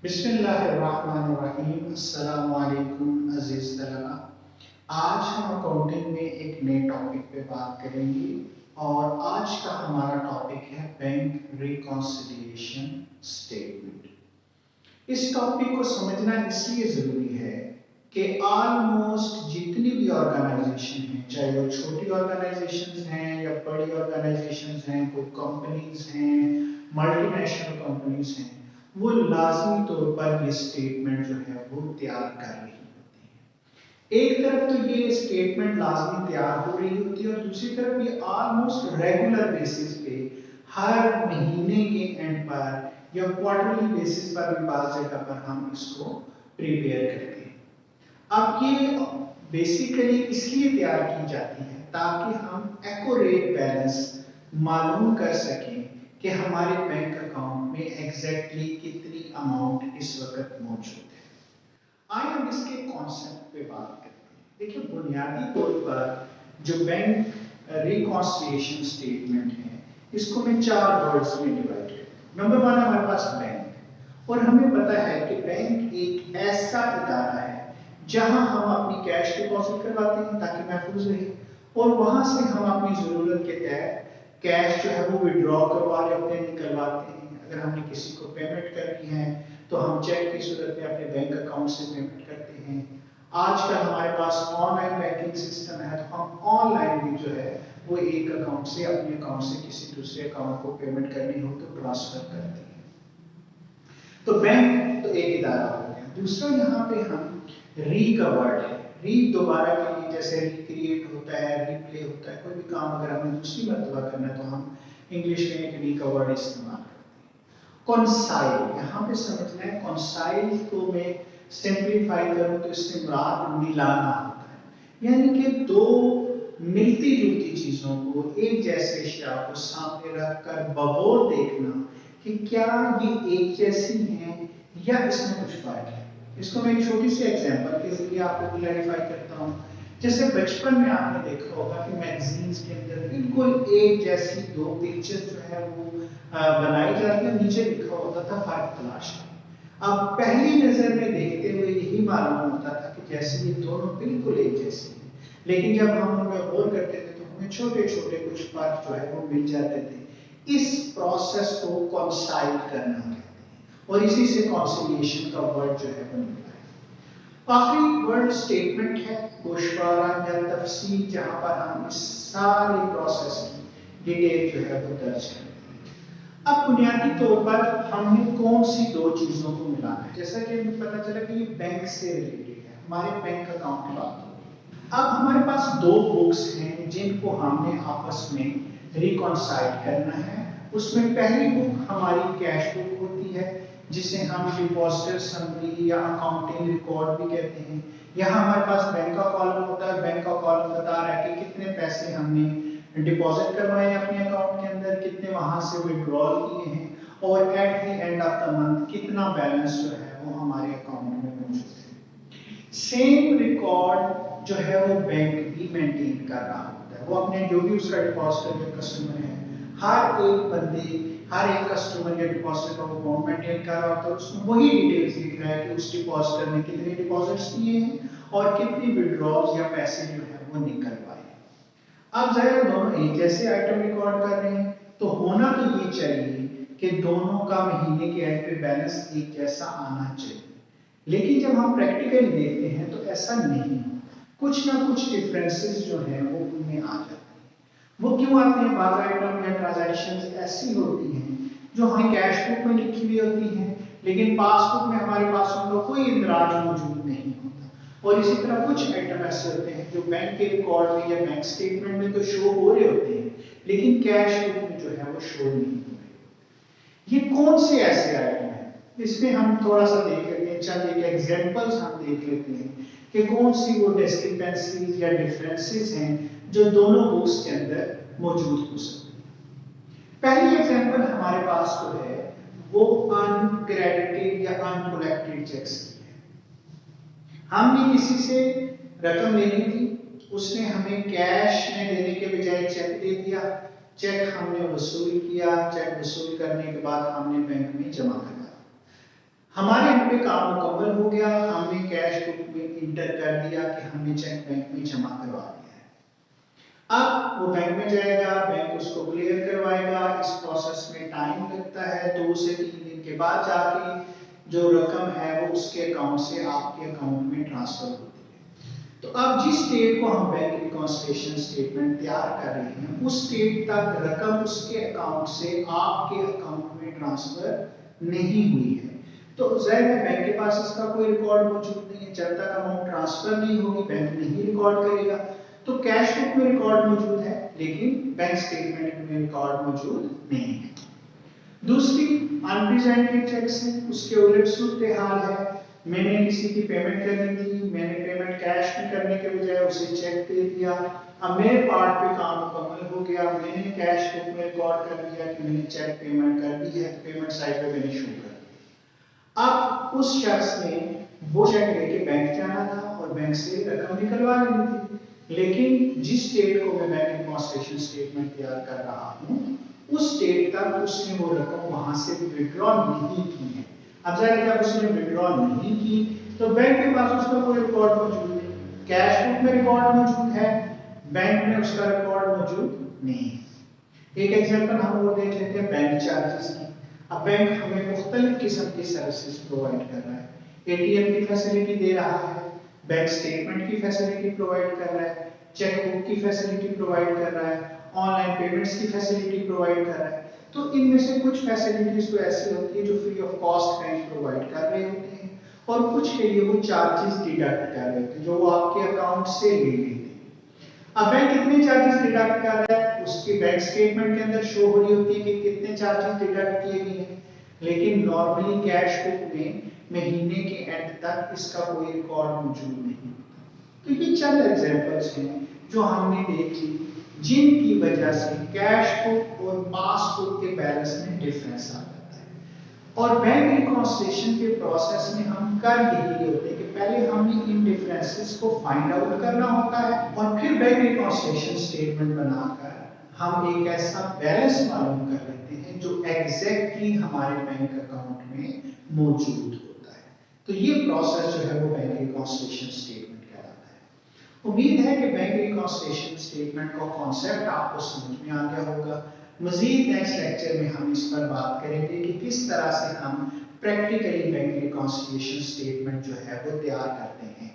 बिस्मिल्लाहिर्रहमानिर्रहीम। अस्सलाम वालेकुम अजीज तलबा। आज हम अकाउंटिंग में एक नए टॉपिक पे बात करेंगे और आज का हमारा टॉपिक है बैंक रिकॉन्सिलिएशन स्टेटमेंट। इस टॉपिक को समझना इसलिए जरूरी है कि ऑलमोस्ट जितनी भी ऑर्गेनाइजेशन हैं, चाहे वो छोटी ऑर्गेनाइजेशन हैं या बड़ी ऑर्गेनाइजेशन हैं, कोई कंपनीज हैं, मल्टीनेशनल कंपनीज हैं, वो लाजमी तौर पर ये स्टेटमेंट जो है वो तैयार कर रही होती है। एक तरफ तो ये स्टेटमेंट लाजमी तैयार हो रही होती है और दूसरी तरफ ये ऑलमोस्ट रेगुलर बेसिस पे हर महीने के एंड पर या क्वार्टरली बेसिस पर भी बात जगह पर हम इसको प्रिपेयर करते हैं। अब ये बेसिकली इसलिए तैयार की जाती है ताकि हम एक्यूरेट बैलेंस मालूम कर सकें कि हमारे बैंक अकाउंट में एग्जैक्टली कितनी अमाउंट इस वक्त मौजूद है। आइए हम इसके कॉन्सेप्ट पे बात करते हैं। देखिए, बुनियादी तौर पर जो बैंक रिकॉन्सिलिएशन स्टेटमेंट है, इसको मैं 4 वर्ड्स में डिवाइड करता हूँ। नंबर 1 हमारे पास बैंक, और हमें पता है कि बैंक एक ऐसा इदारा है जहां हम अपनी कैश डिपॉजिट करवाते हैं ताकि महफूज रहे, और वहां से हम अपनी जरूरत के तहत कैश जो है वो विड्रॉ करवा लेते हैं, निकलवाते हैं। अगर हमने किसी को पेमेंट करनी है तो हम चेक की सूरत में अपने बैंक अकाउंट से पेमेंट करते हैं। आजकल हमारे पास ऑनलाइन बैंकिंग सिस्टम है, तो हम ऑनलाइन भी जो है वो एक अकाउंट से अपने अकाउंट से किसी दूसरे अकाउंट को पेमेंट करनी हो तो ट्रांसफर करते हैं। तो बैंक तो एक इदारा हो गया। दूसरा यहाँ पे हम री का वर्ड है। री दोबारा के लिए, जैसे रिक्रिएट होता है, रिप्ले होता है, कोई भी काम अगर हमें दूसरी मर्तबा करना है तो हम इंग्लिश में एक री का वर्ड इस्तेमाल करते हैं। कॉन्साइल, यहाँ पे समझना है, कॉन्साइल को मैं सिंप्लीफाई करूँ तो इससे मुराद मिलाना होता है, यानी कि दो मिलती जुलती चीजों को, एक जैसे अशिया को सामने रखकर बगौर देखना कि क्या ये एक जैसी हैं या इसमें कुछ फर्क है। इसको मैं एक छोटी सी एग्जांपल के जरिए आपको क्लैरिफाई करता हूँ। जैसे बचपन में आपने देखा होगा कि मैगजीन्स के अंदर बिल्कुल एक जैसी दो पिक्चर जो है वो बनाई जाती है, नीचे लिखा होता था फर्क तलाश करें। अब पहली नजर में देखते हुए यही मालूम होता था कि जैसे ये दोनों बिल्कुल एक जैसे हैं, लेकिन जब हम उनमें गौर करते थे तो हमें छोटे छोटे कुछ फर्क जो है वो मिल जाते थे। इस प्रोसेस को कॉन्साइल करना कहते हैं और इसी से कॉन्सिलिएशन का वर्ड जो है वो निकला है। आखिरी वर्ड स्टेटमेंट है, गोशवारा या तफसील, जहां पर हम इस सारी प्रोसेस की डिटेल जो है वो दर्ज करते हैं। अब बुनियादी तौर पर हमने कौन सी दो चीजों को मिलाना है, जैसा कि हमें पता चला कि ये बैंक से रिलेटेड है, हमारे बैंक अकाउंट की बात होगी। अब हमारे पास दो बुक्स हैं जिनको हमने आपस में रिकॉन्साइल करना है। उसमें पहली बुक हमारी कैश बुक होती है, जिसे हम डिपॉजिटर समरी या अकाउंटिंग रिकॉर्ड भी कहते हैं। यहाँ हमारे पास बैंक का कॉलम होता है। बैंक का कॉलम बता रहा है कि कितने पैसे हमने डिपॉजिट करवाए हैं अपने अकाउंट के अंदर, कितने वहां से विड्रॉल किए हैं, और at the end of the month कितना बैलेंस जो है वो हमारे अकाउंट में मौजूद है। सेम रिकॉर्ड जो है वो बैंक भी मेंटेन कर रहा होता है। वो अपने जो भी उसका डिपॉजिटर या कस्टमर है, हर एक बंदे, हर एक कस्टमर या डिपॉजिटर का वो अकाउंट मेंटेन कर रहा होता है। उसमें वही डिटेल्स लिख रहा है कि उस डिपॉजिटर ने कितने डिपॉजिट्स किए हैं और कितनी विड्रॉल्स या पैसे जो है वो निकलवाए। अब जाहिर दोनों एक जैसे आइटम रिकॉर्ड कर रहे हैं तो होना तो ये चाहिए कि दोनों का महीने के एंड पे बैलेंस एक जैसा आना चाहिए, लेकिन जब हम प्रैक्टिकली देखते हैं तो ऐसा नहीं होता। कुछ ना कुछ डिफरेंसेस जो हैं वो उनमें आ जाते हैं। वो क्यों आते हैं? बाज़ आइटम या ट्रांजैक्शंस ऐसी होती हैं जो हमें कैश बुक में लिखी हुई होती हैं, लेकिन पासबुक में हमारे पास उनका कोई इंदराज मौजूद नहीं होता। और इसी तरह कुछ आइटम ऐसे होते हैं जो बैंक के रिकॉर्ड में या बैंक स्टेटमेंट में तो शो हो रहे होते हैं, लेकिन कैश बुक में जो है वो शो नहीं हो रहे। ये कौन से ऐसे आइटम हैं? इसमें हम थोड़ा सा देख लेते हैं, चल एक एग्जांपल्स हम देख लेते हैं कि कौन सी वो डिस्क्रिपेंसीज या डिफरेंसेस हैं जो दोनों बुक्स के अंदर मौजूद हो सकती हैं। पहली एग्जांपल हमारे पास जो है वो अनक्रेडिटेड या अनकोलेक्टेड चेक्स की है। हमने किसी से रकम लेनी थी, उसने हमें कैश में देने के बजाय चेक दे दिया। चेक हमने वसूल किया, चेक वसूल करने के बाद हमने बैंक में जमा कराया। हमारे यहाँ पे काम मुकम्मल हो गया, हमने कैश बुक में इंटर कर दिया कि हमने चेक बैंक में जमा करवा दिया है। अब वो बैंक में जाएगा, बैंक उसको क्लियर करवाएगा। इस प्रोसेस में टाइम लगता है, 2 से 3 दिन के बाद जाके जो रकम है वो उसके अकाउंट से आपके अकाउंट में ट्रांसफर होती है। तो अब जिस स्टेट को हम बैंक रिकॉन्सिलिएशन स्टेटमेंट तैयार कर रहे हैं, उस स्टेट तक रकम उसके अकाउंट से आपके अकाउंट में ट्रांसफर नहीं हुई है, तो जाहिर है बैंक के पास इसका कोई रिकॉर्ड मौजूद नहीं है। जब तक अमाउंट ट्रांसफर नहीं होगी बैंक नहीं रिकॉर्ड करेगा। तो कैश बुक में रिकॉर्ड मौजूद है लेकिन बैंक स्टेटमेंट में रिकॉर्ड मौजूद नहीं है। दूसरी अनप्रेजेंटेड चेक्स है, उसके उलट सूरत हाल है। मैंने किसी की पेमेंट करनी थी, मैंने पेमेंट कैश में करने के बजाय उसे चेक दे दिया। अब मेरे पार्ट पे काम मुकम्मल हो गया, मैंने कैश बुक में रिकॉर्ड कर दिया कि मैंने चेक पेमेंट कर दी है, पेमेंट साइड पे मैंने शो कर दिया। अब उस शख्स ने वो चेक लेके बैंक जाना था और बैंक से रकम निकलवा लेनी थी, लेकिन जिस स्टेट को मैं बैंक रिकॉन्सिलिएशन स्टेटमेंट तैयार कर रहा हूँ उस स्टेट तक उसने वो रकम वहां से विड्रॉ नहीं की है। अब जाहिर जब उसने विड्रॉ नहीं की तो बैंक के पास उसका कोई रिकॉर्ड मौजूद नहीं। कैश बुक में रिकॉर्ड मौजूद है, बैंक में उसका रिकॉर्ड मौजूद नहीं है। एक एग्जांपल हम और देख लेते हैं बैंक चार्जेस की। अब बैंक हमें मुख्तलिफ किस्म की सर्विसेज प्रोवाइड कर रहा है, एटीएम की फैसिलिटी दे रहा है, बैंक स्टेटमेंट की फैसिलिटी प्रोवाइड कर रहा है, चेक बुक की फैसिलिटी प्रोवाइड कर रहा है, ऑनलाइन पेमेंट्स की फैसिलिटी प्रोवाइड कर रहा है। तो इनमें से कुछ फैसिलिटीज तो ऐसी होती है जो free of cost bank provide कर रहे होते हैं और कुछ के लिए वो चार्जेस डिडक्ट कर रहे होते हैं जो वो आपके अकाउंट से ले लेते हैं। अब बैंक कितने चार्जेस डिडक्ट कर रहा है उसके बैंक स्टेटमेंट के अंदर शो हो रही होती है कि कितने चार्जेस डिडक्ट किए गए हैं, लेकिन नॉर्मली कैश बुक में महीने के एंड तक इसका कोई रिकॉर्ड मौजूद नहीं होता। तो ये चंद एग्जांपल्स हैं जो हमने देखी जिनकी वजह से कैश बुक और पासबुक के बैलेंस में डिफरेंस आ जाता है। और बैंक रिकॉन्सिलिएशन के प्रोसेस में हम कर यही होते हैं कि पहले हमें इन डिफरेंसेस को फाइंड आउट करना होता है और फिर बैंक रिकॉन्सिलिएशन स्टेटमेंट बनाकर हम एक ऐसा बैलेंस मालूम कर लेते हैं जो एग्जैक्टली हमारे बैंक अकाउंट में मौजूद होता है। तो ये प्रोसेस जो है वो बैंक रिकॉन्सिलिएशन स्टेटमेंट कहलाता है। उम्मीद है कि बैंक रिकॉन्सिलिएशन स्टेटमेंट का कॉन्सेप्ट आपको समझ में आ गया होगा। मजीद नेक्स्ट लेक्चर में हम इस पर बात करेंगे कि किस तरह से हम प्रैक्टिकली बैंक रिकॉन्सिलिएशन स्टेटमेंट जो है वो तैयार करते हैं।